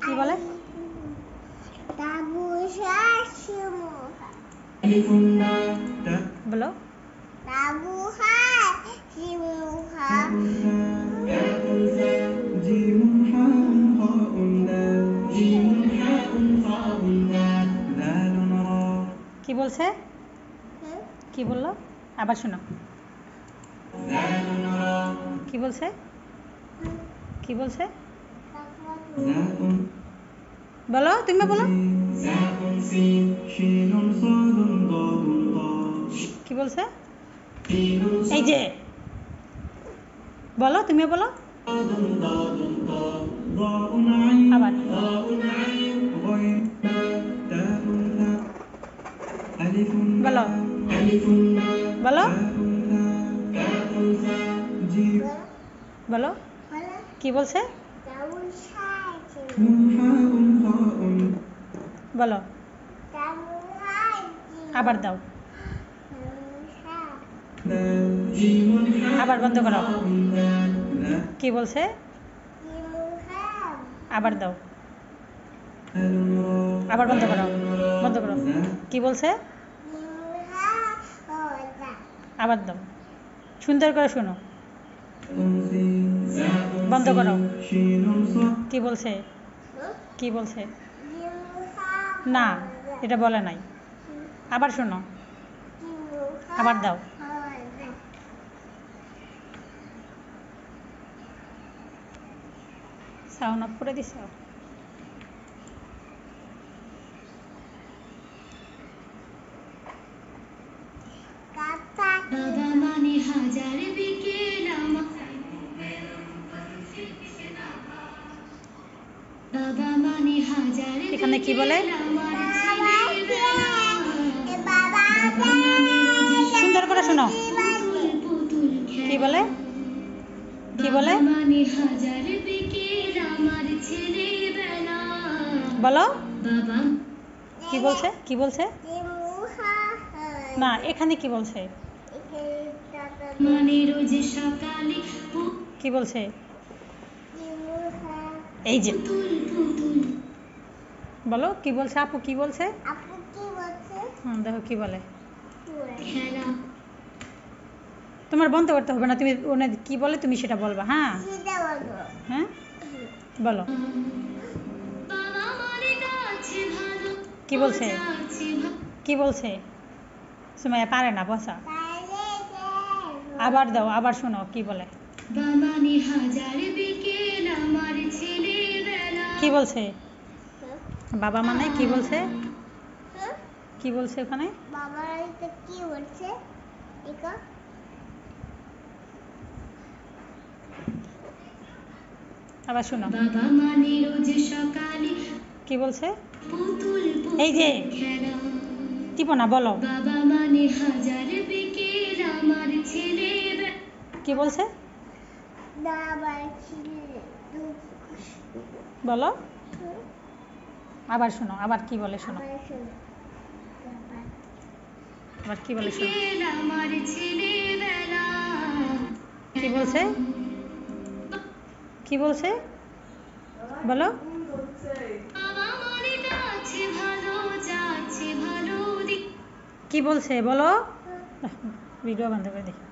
কি বলে? বলো। কি বলছে? কি বললো? আবার শোনো। কি বলছে? কি বলছে? বলো, তুমি বলো। কি বলছে? এই যে বলো, তুমি বলো। আবার বলো, বলো, বলো। কি বলছে? বলো, আবার দাও, আবার বন্ধ করো। কি বলছে? আবার দাও, আবার বন্ধ করো, বন্ধ করো। কি বলছে? আবার দাও, সুন্দর করে শোনো। বন্ধ করো। কি বলছে? কি বলছে? না, এটা বলে নাই। আবার শোনো, আবার দাও। সাউন্ড অফ করে দিছ? এখানে কি বলে? সুন্দর করে শোনো। কি বলে? কি বলে? বলো। কি বলছে? কি বলছে? না, এখানে কি বলছে? কি বলছে? এই যে বলো, কি বলছে? আপু কি বলছে? দেখো কি বলে। তোমার বন্ধ করতে হবে না, তুমি ওনার কি বলে তুমি সেটা বলবা। হ্যাঁ, হ্যাঁ, বলো। কি বলছে? কি বলছে? সুমাইয়া পারে না বসা। আবার দাও, আবার শোনো কি বলে। কি বলছে? বাবা মানে কি বলছে? কি বলছে ওখানে? কি বলছে? আবার শোনো। কি বলছে? এই যে টিপো না, বলো। কি বলছে? বলো, আবার শোনো, আবার কি বলে শোনো। আবার কি বলে শোনো। কি বলছে? কি বলছে? বলো। কি বলছে বলো? ভিডিও বন্ধ করে দেখি।